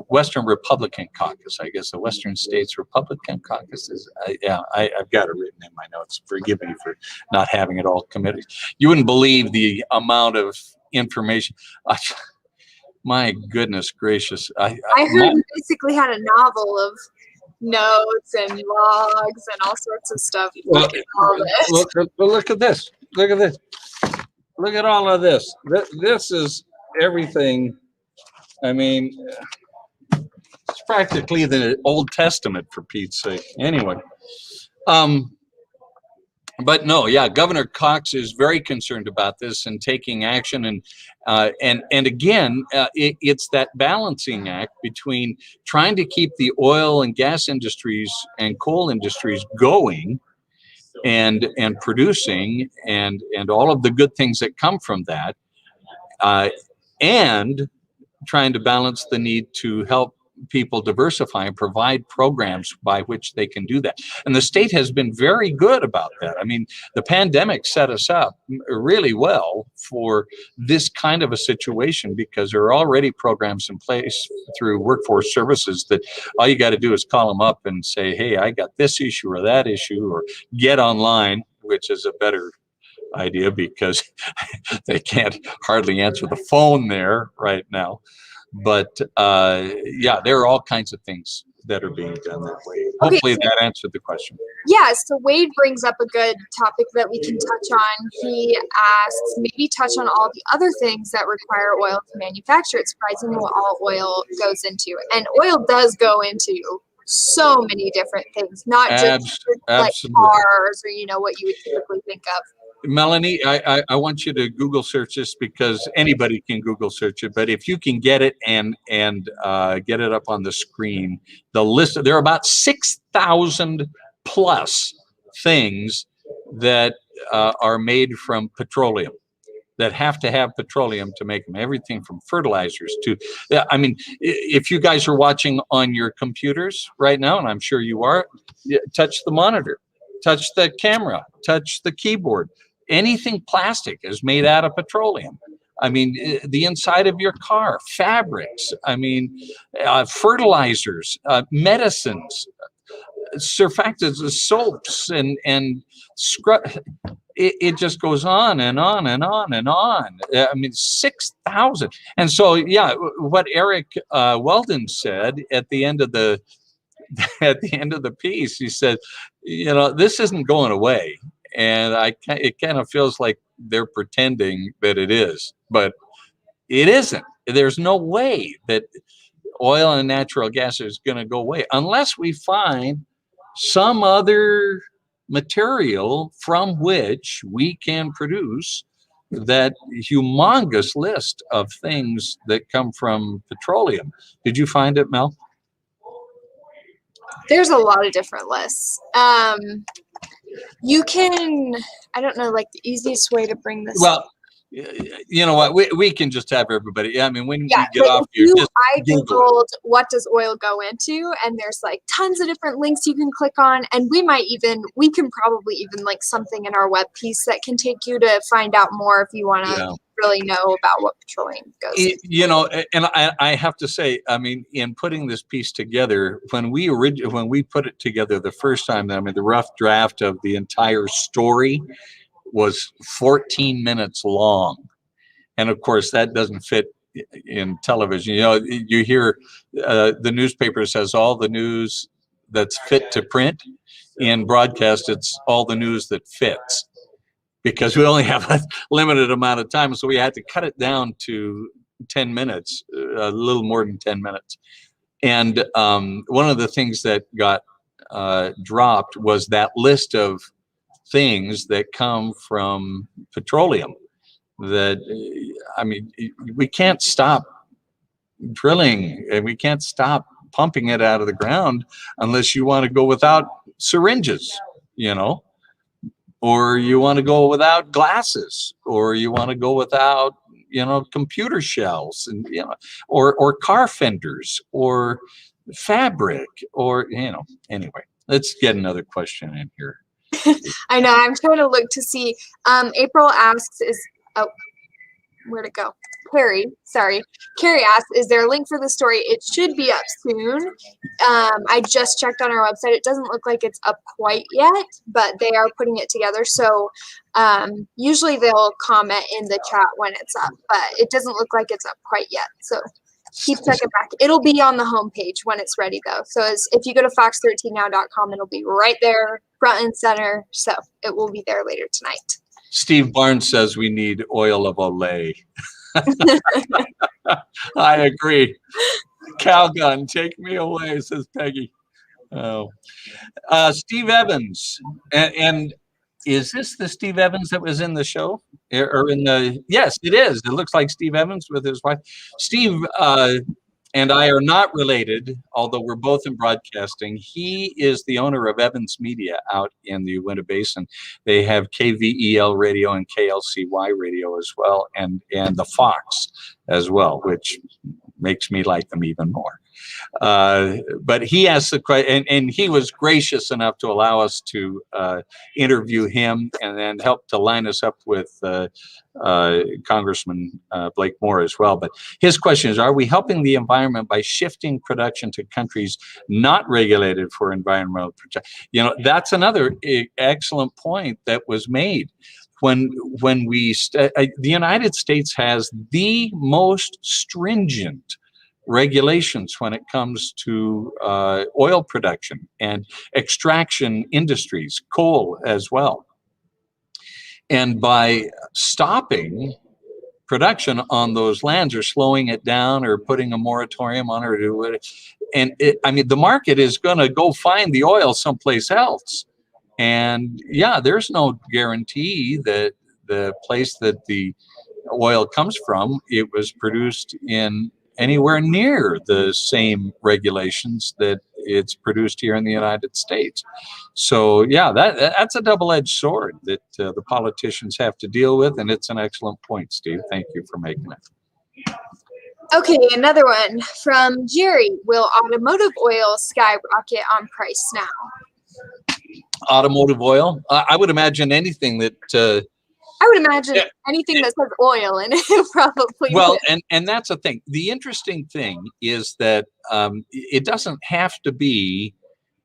Western Republican Caucus, I guess the Western States Republican Caucus is, yeah, I've got it written in my notes. Forgive me for not having it all committed. You wouldn't believe the amount of information. My goodness gracious. I heard you basically had a novel of notes and logs and all sorts of stuff. Well, look at this. Look at this. Look at all of this. This is everything. I mean, it's practically the Old Testament, for Pete's sake. Anyway, but no, yeah, Governor Cox is very concerned about this and taking action, and again, it's that balancing act between trying to keep the oil and gas industries and coal industries going and producing and all of the good things that come from that, and trying to balance the need to help people diversify and provide programs by which they can do that. And the state has been very good about that. I mean, the pandemic set us up really well for this kind of a situation because there are already programs in place through workforce services that all you got to do is call them up and say, hey, I got this issue or that issue, or get online, which is a better idea because they can't hardly answer the phone there right now. But yeah, there are all kinds of things that are being done that way. Hopefully that answered the question. Yeah, so Wade brings up a good topic that we can touch on. He asks, maybe touch on all the other things that require oil to manufacture. It's surprising what all oil goes into. And oil does go into so many different things, not just like cars or, you know, what you would typically think of. Melanie, I want you to Google search this because anybody can Google search it. But if you can get it and get it up on the screen, the list, there are about 6,000 plus things that are made from petroleum, that have to have petroleum to make them. Everything from fertilizers to, I mean, if you guys are watching on your computers right now, and I'm sure you are, touch the monitor, touch the camera, touch the keyboard. Anything plastic is made out of petroleum. I mean, the inside of your car, fabrics, I mean, fertilizers, medicines, surfactants, soaps, and scrub. it just goes on and on and on and on. I mean, 6,000. And so, yeah, what Eric Weldon said at the end of the piece, he said, this isn't going away. And it kind of feels like they're pretending that it is, but it isn't. There's no way that oil and natural gas is going to go away unless we find some other material from which we can produce that humongous list of things that come from petroleum. Did you find it, Mel? There's a lot of different lists. You can, I don't know, like the easiest way to bring this. Well, you know what? We can just have everybody. I mean, when we get off here, I Googled what does oil go into, and there's like tons of different links you can click on, and we can probably even link something in our web piece that can take you to find out more if you want to really know about what petroleum goes into. And I have to say, I mean, in putting this piece together, when we put it together the first time, I mean, the rough draft of the entire story was 14 minutes long. And of course, that doesn't fit in television. You hear the newspaper says all the news that's fit to print. In broadcast, it's all the news that fits, because we only have a limited amount of time. So we had to cut it down to 10 minutes, a little more than 10 minutes. And one of the things that got dropped was that list of things that come from petroleum. That, I mean, we can't stop drilling and we can't stop pumping it out of the ground unless you want to go without syringes, or you want to go without glasses, or you want to go without, computer shells, and, or car fenders, or fabric, or, anyway, let's get another question in here. I know, I'm trying to look to see. April asks, where'd it go? Carrie asks, is there a link for the story? It should be up soon. I just checked on our website. It doesn't look like it's up quite yet, but they are putting it together. So usually they'll comment in the chat when it's up, but it doesn't look like it's up quite yet. So keep checking back. It'll be on the homepage when it's ready, though. So if you go to fox13now.com, it'll be right there, front and center. So it will be there later tonight. Steve Barnes says we need oil of Olay. I agree. Calgun, take me away, says Peggy. Oh, Steve Evans, and is this the Steve Evans that was in the show, or in the? Yes, it is. It looks like Steve Evans with his wife. Steve and I are not related, although we're both in broadcasting. He is the owner of Evans Media out in the Uinta Basin. They have KVEL radio and KLCY radio as well, and the Fox as well, which makes me like them even more. But he asked the question, and he was gracious enough to allow us to interview him and then help to line us up with Congressman Blake Moore as well. But his question is, are we helping the environment by shifting production to countries not regulated for environmental protection? That's another excellent point that was made. When the United States has the most stringent regulations when it comes to oil production and extraction industries, coal as well. And by stopping production on those lands, or slowing it down, or putting a moratorium on it, the market is going to go find the oil someplace else. And yeah, there's no guarantee that the place that the oil comes from, it was produced in anywhere near the same regulations that it's produced here in the United States. So yeah, that's a double-edged sword that the politicians have to deal with, and it's an excellent point, Steve. Thank you for making it. Okay, another one from Jerry. Will automotive oil skyrocket on price now? Automotive oil? I would imagine anything that... I would imagine anything that says oil in it probably. Well, and that's the thing. The interesting thing is that it doesn't have to be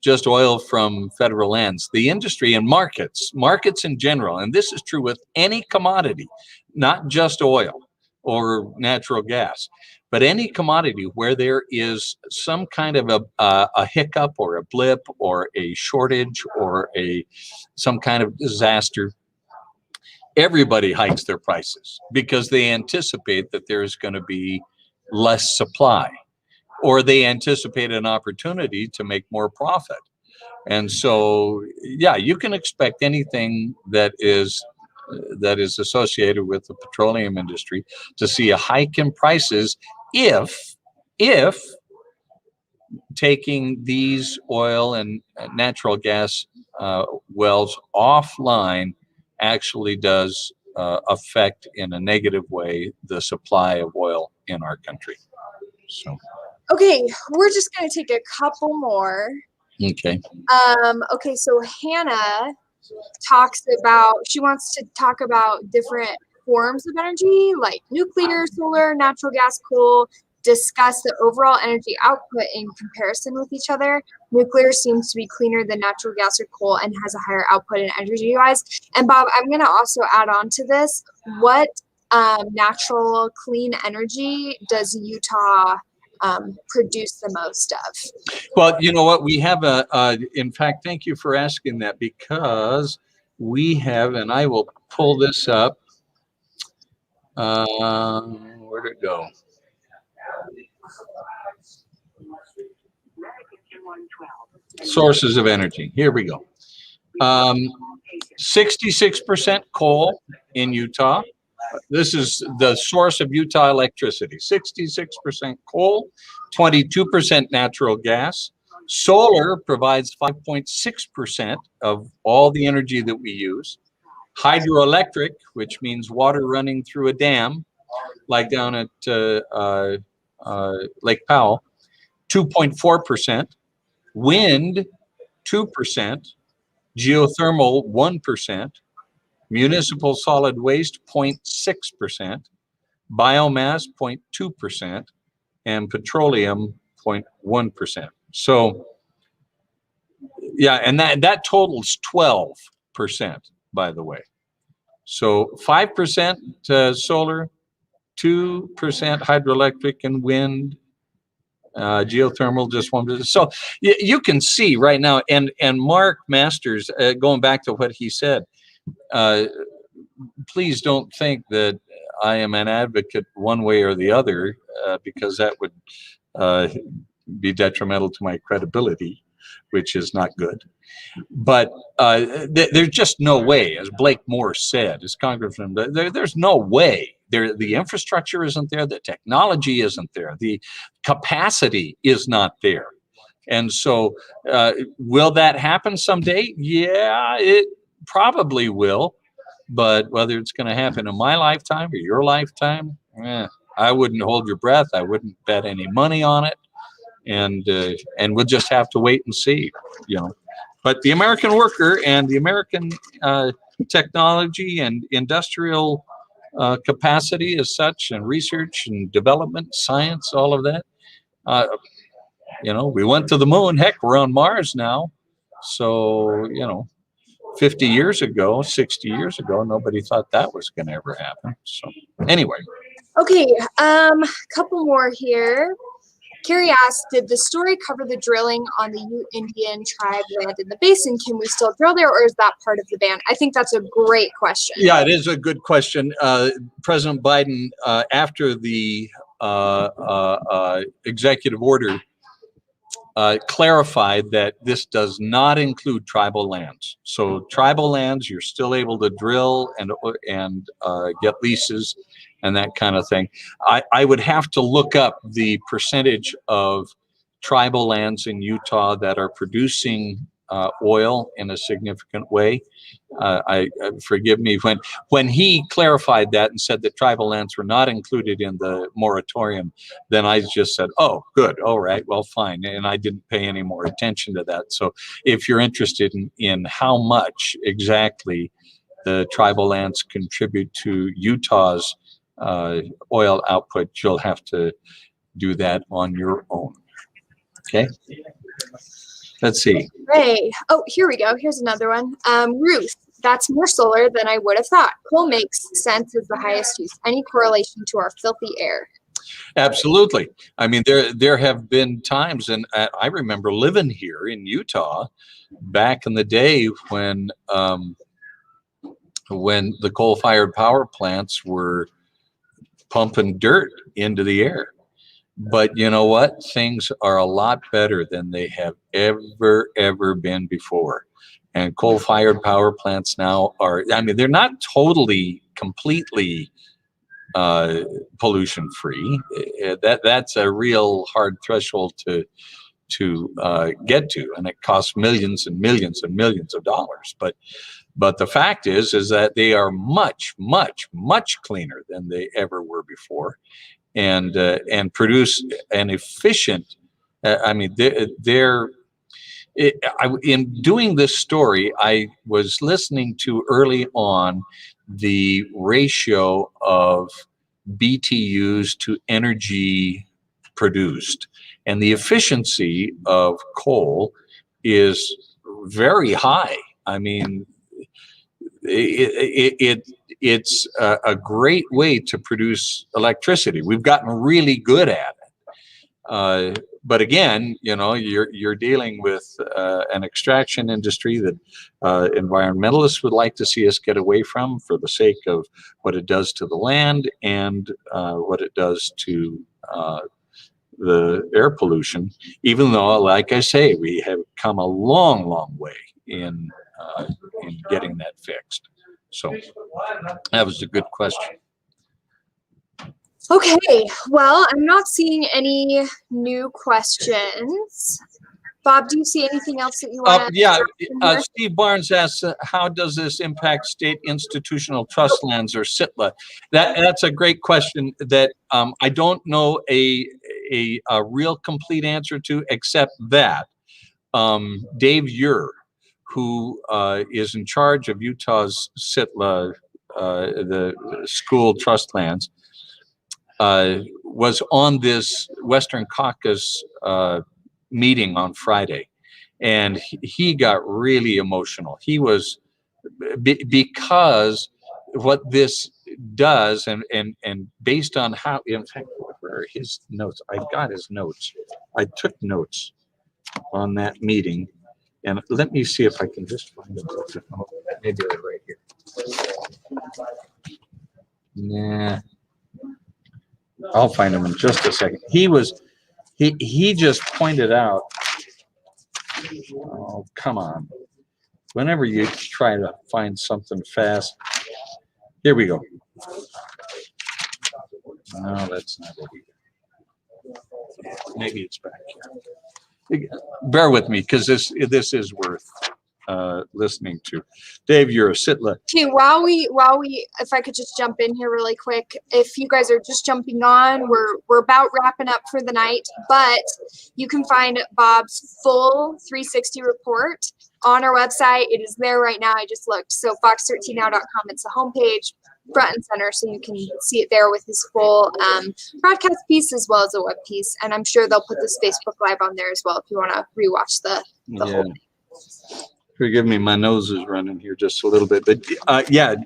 just oil from federal lands. The industry and markets in general, and this is true with any commodity, not just oil or natural gas, but any commodity where there is some kind of a hiccup or a blip or a shortage or some kind of disaster, everybody hikes their prices because they anticipate that there's going to be less supply, or they anticipate an opportunity to make more profit. And so, yeah, you can expect anything that is associated with the petroleum industry to see a hike in prices if taking these oil and natural gas wells offline actually does affect in a negative way the supply of oil in our country. So. Okay, we're just gonna take a couple more. Okay. Okay, so Hannah she wants to talk about different forms of energy like nuclear, solar, natural gas, coal, discuss the overall energy output in comparison with each other. Nuclear seems to be cleaner than natural gas or coal and has a higher output in energy wise. And Bob, I'm gonna also add on to this, what natural clean energy does Utah produce the most of? Well, you know what, we have in fact, thank you for asking that, because we have, and I will pull this up. Where'd it go? Sources of energy. Here we go. 66% coal in Utah. This is the source of Utah electricity. 66% coal, 22% natural gas. Solar provides 5.6% of all the energy that we use. Hydroelectric, which means water running through a dam, like down at Lake Powell, 2.4%. Wind, 2%. Geothermal, 1%. Municipal solid waste, 0.6%. Biomass, 0.2%. And petroleum, 0.1%. So, yeah, and that totals 12%, by the way. So 5% solar, 2% hydroelectric and wind, geothermal just 1%. So you can see right now, and Mark Masters, going back to what he said, please don't think that I am an advocate one way or the other, because that would be detrimental to my credibility, which is not good. But there's just no way, as Blake Moore said, as Congressman, there's no way. The infrastructure isn't there, the technology isn't there, the capacity is not there. And so will that happen someday? Yeah, it probably will. But whether it's going to happen in my lifetime or your lifetime, I wouldn't hold your breath. I wouldn't bet any money on it. And we'll just have to wait and see, you know. But the American worker and the American technology and industrial capacity as such, and research and development, science, all of that, you know, we went to the moon. Heck, we're on Mars now. So, you know, 50 years ago, 60 years ago, nobody thought that was going to ever happen. So anyway. Okay, couple more here. Carrie asked, did the story cover the drilling on the Ute Indian tribe land in the basin? Can we still drill there, or is that part of the ban? I think that's a great question. Yeah, it is a good question. President Biden, after the executive order, clarified that this does not include tribal lands. So tribal lands, you're still able to drill and get leases and that kind of thing. I would have to look up the percentage of tribal lands in Utah that are producing oil in a significant way. Forgive me, when he clarified that and said that tribal lands were not included in the moratorium, then I just said, oh, good, all right, well, fine. And I didn't pay any more attention to that. So if you're interested in how much exactly the tribal lands contribute to Utah's oil output, you'll have to do that on your own. Okay. Let's see. Ray. Oh, here we go. Here's another one. Ruth. That's more solar than I would have thought. Coal makes sense as the highest use. Any correlation to our filthy air? Absolutely. I mean, there have been times, and I remember living here in Utah back in the day when the coal-fired power plants were pumping dirt into the air. But you know what? Things are a lot better than they have ever been before. And coal-fired power plants now are, I mean, they're not totally, completely pollution-free. That's a real hard threshold to get to, and it costs millions and millions and millions of dollars. But the fact is that they are much cleaner than they ever were before, and produce an efficient. I mean, in doing this story, I was listening to early on the ratio of BTUs to energy produced, and the efficiency of coal is very high. I mean, it's a great way to produce electricity. We've gotten really good at it. But again, you know, you're dealing with an extraction industry that environmentalists would like to see us get away from, for the sake of what it does to the land and what it does to the air pollution. Even though, like I say, we have come a long way in getting that fixed. So that was a good question. Okay, well, I'm not seeing any new questions. Bob, do you see anything else that you want to? Yeah, Steve Barnes asks, how does this impact state institutional trust lands, or SITLA? That's a great question that I don't know a real complete answer to, except that Dave Ure, who is in charge of Utah's SITLA, the school trust lands, was on this Western Caucus meeting on Friday, and he got really emotional. He was, because what this does, and based on how, in fact, where are his notes? I've got his notes. I took notes on that meeting, and let me see if I can just find them. Oh, maybe they're right here. Nah, I'll find them in just a second. He just pointed out, oh, come on. Whenever you try to find something fast, here we go. No, that's not it either. Maybe it's back here. Bear with me, because this is worth listening to. Dave, you're a SITLA. Okay, while we, if I could just jump in here really quick, if you guys are just jumping on, we're about wrapping up for the night, but you can find Bob's full 360 report on our website. It is there right now. I just looked. So fox13now.com. It's the homepage, front and center, so you can see it there with his full broadcast piece as well as a web piece. And I'm sure they'll put this Facebook Live on there as well if you want to rewatch the whole thing. Forgive me, my nose is running here just a little bit. But yeah,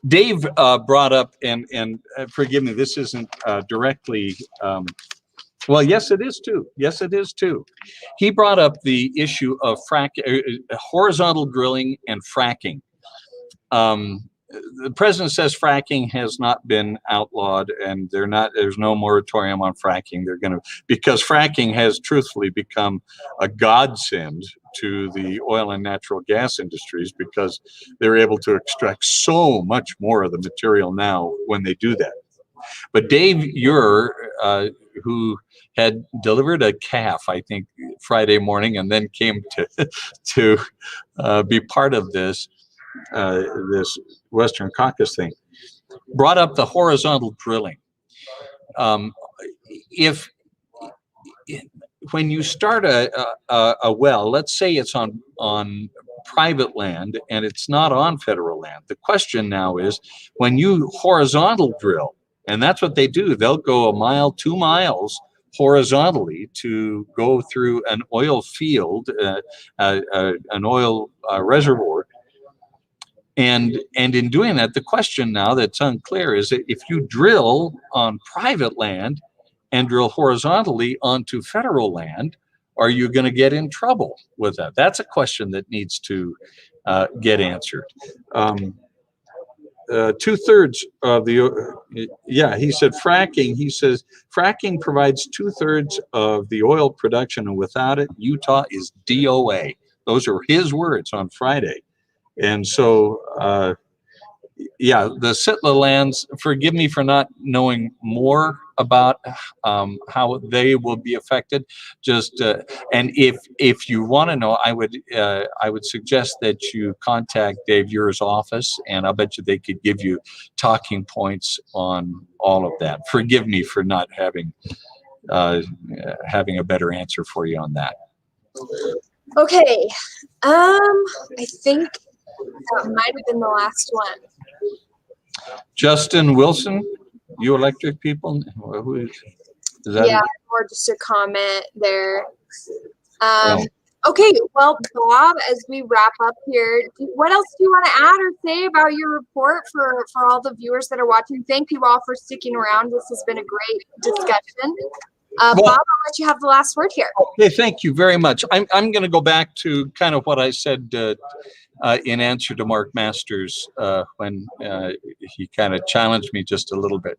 Dave brought up, and forgive me, this isn't directly, well, yes, it is too. Yes, it is too. He brought up the issue of horizontal drilling and fracking. The president says fracking has not been outlawed, and there's no moratorium on fracking. They're going to, because fracking has truthfully become a godsend to the oil and natural gas industries, because they're able to extract so much more of the material now when they do that. But Dave Ure, who had delivered a calf, I think, Friday morning, and then came to be part of this Western Caucus thing, brought up the horizontal drilling. When you start a well, let's say it's on private land and it's not on federal land, the question now is, when you horizontal drill, and that's what they do, they'll go a mile, 2 miles horizontally to go through an oil field, an oil reservoir. And in doing that, the question now that's unclear is that if you drill on private land and drill horizontally onto federal land, are you going to get in trouble with that? That's a question that needs to get answered. 2/3 of the, he said fracking. He says fracking provides 2/3 of the oil production, and without it, Utah is DOA. Those are his words on Friday. And so, the Sitla lands, forgive me for not knowing more about how they will be affected. Just and if you want to know, I would suggest that you contact Dave Ure's office, and I'll bet you they could give you talking points on all of that. Forgive me for not having a better answer for you on that. Okay, I think that might have been the last one. Justin Wilson, you electric people, who is that? Yeah, or just a comment there. Okay, well, Bob, as we wrap up here, what else do you want to add or say about your report for all the viewers that are watching? Thank you all for sticking around. This has been a great discussion. Bob, I'll let you have the last word here. Okay, thank you very much. I'm going to go back to kind of what I said in answer to Mark Masters when he kind of challenged me just a little bit.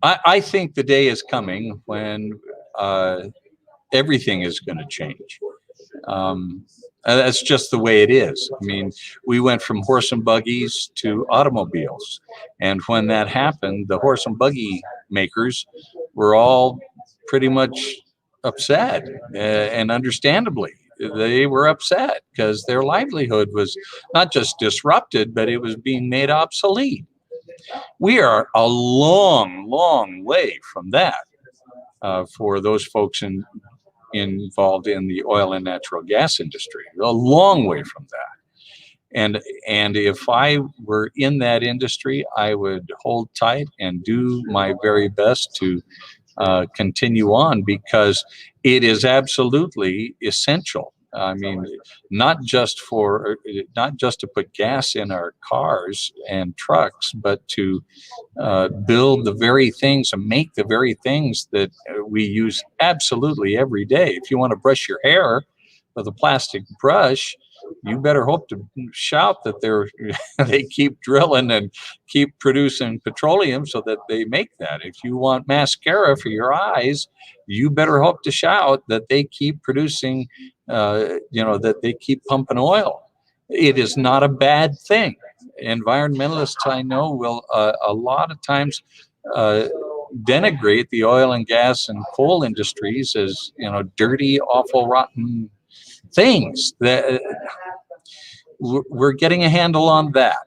I think the day is coming when everything is going to change. That's just the way it is. I mean, we went from horse and buggies to automobiles. And when that happened, the horse and buggy makers were all pretty much upset, and understandably. They were upset because their livelihood was not just disrupted, but it was being made obsolete. We are a long, long way from that for those folks involved in the oil and natural gas industry. A long way from that. And if I were in that industry, I would hold tight and do my very best to continue on, because it is absolutely essential. I mean, not just to put gas in our cars and trucks, but to build the very things and make the very things that we use absolutely every day. If you want to brush your hair with a plastic brush, you better hope to shout that they keep drilling and keep producing petroleum so that they make that. If you want mascara for your eyes, you better hope to shout that they keep producing, that they keep pumping oil. It is not a bad thing. Environmentalists, I know, will a lot of times denigrate the oil and gas and coal industries as, dirty, awful, rotten things. That we're getting a handle on that.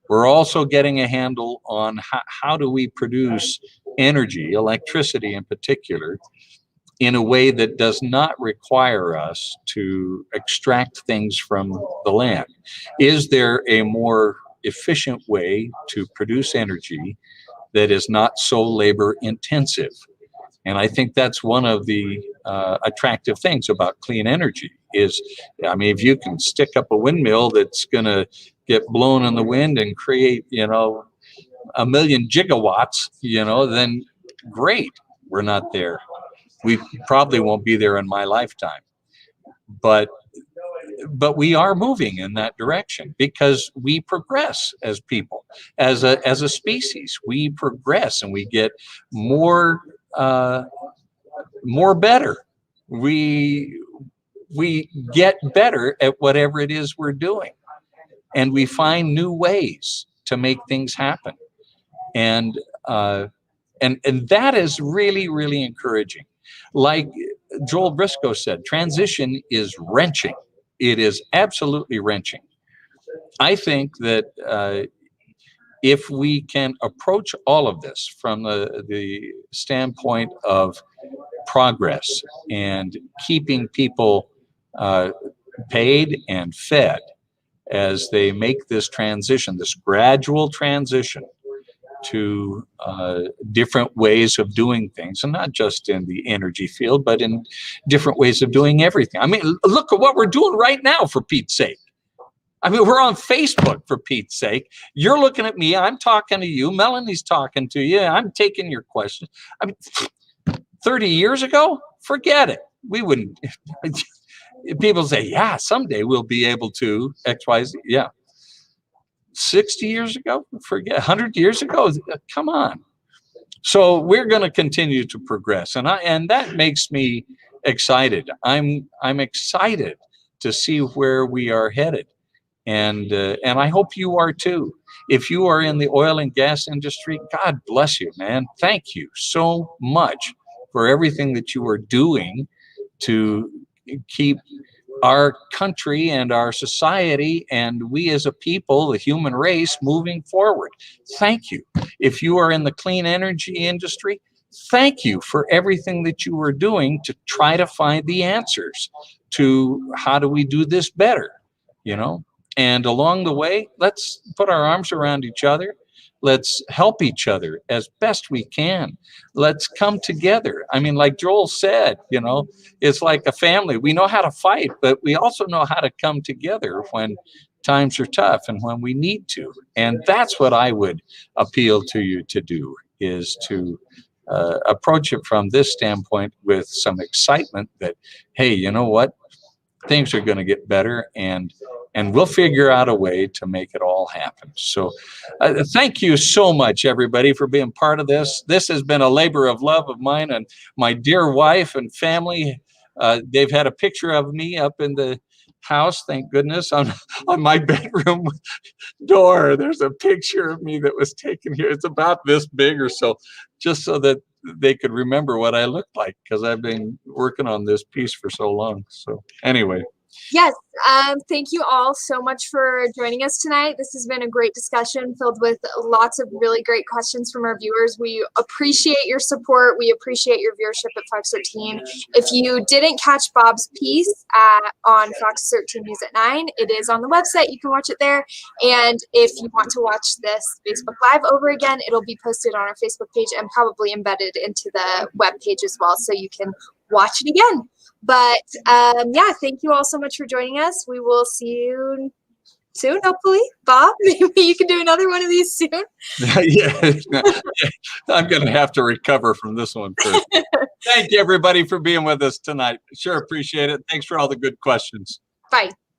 We're also getting a handle on how do we produce energy, electricity in particular, in a way that does not require us to extract things from the land. Is there a more efficient way to produce energy that is not so labor intensive? And I think that's one of the attractive things about clean energy is, I mean, if you can stick up a windmill that's going to get blown in the wind and create, 1 million gigawatts, then great. We're not there. We probably won't be there in my lifetime. But we are moving in that direction because we progress as people, as a species. We progress and we get more better. We get better at whatever it is we're doing, and we find new ways to make things happen. And that is really, really encouraging. Like Joel Briscoe said, transition is wrenching. It is absolutely wrenching. I think that if we can approach all of this from the standpoint of progress and keeping people paid and fed as they make this transition, this gradual transition to different ways of doing things, and not just in the energy field, but in different ways of doing everything. I mean, look at what we're doing right now, for Pete's sake. I mean, we're on Facebook, for Pete's sake. You're looking at me. I'm talking to you. Melanie's talking to you. I'm taking your questions. I mean, 30 years ago, forget it. We wouldn't. People say, yeah, someday we'll be able to X, Y, Z. Yeah. 60 years ago, forget. 100 years ago, come on. So we're going to continue to progress, and that makes me excited. I'm excited to see where we are headed. And I hope you are too. If you are in the oil and gas industry, God bless you, man. Thank you so much for everything that you are doing to keep our country and our society and we as a people, the human race, moving forward. Thank you. If you are in the clean energy industry, thank you for everything that you are doing to try to find the answers to how do we do this better, you know? And along the way, let's put our arms around each other. Let's help each other as best we can. Let's come together. I mean, like Joel said, you know, it's like a family. We know how to fight, but we also know how to come together when times are tough and when we need to. And that's what I would appeal to you to do, is to approach it from this standpoint with some excitement that, hey, you know what? Things are going to get better, and we'll figure out a way to make it all happen. So thank you so much, everybody, for being part of this. This has been a labor of love of mine and my dear wife and family. They've had a picture of me up in the house, thank goodness, on my bedroom door. There's a picture of me that was taken here. It's about this big or so, just so that they could remember what I looked like, because I've been working on this piece for so long. So anyway. Yes, thank you all so much for joining us tonight. This has been a great discussion filled with lots of really great questions from our viewers. We appreciate your support. We appreciate your viewership at Fox 13. If you didn't catch Bob's piece on Fox 13 News at 9, it is on the website. You can watch it there. And if you want to watch this Facebook Live over again, it'll be posted on our Facebook page and probably embedded into the web page as well, so you can watch it again. But yeah, thank you all so much for joining us. We will see you soon, hopefully. Bob, maybe you can do another one of these soon. Yeah, I'm going to have to recover from this one first. Thank you, everybody, for being with us tonight. Sure appreciate it. Thanks for all the good questions. Bye.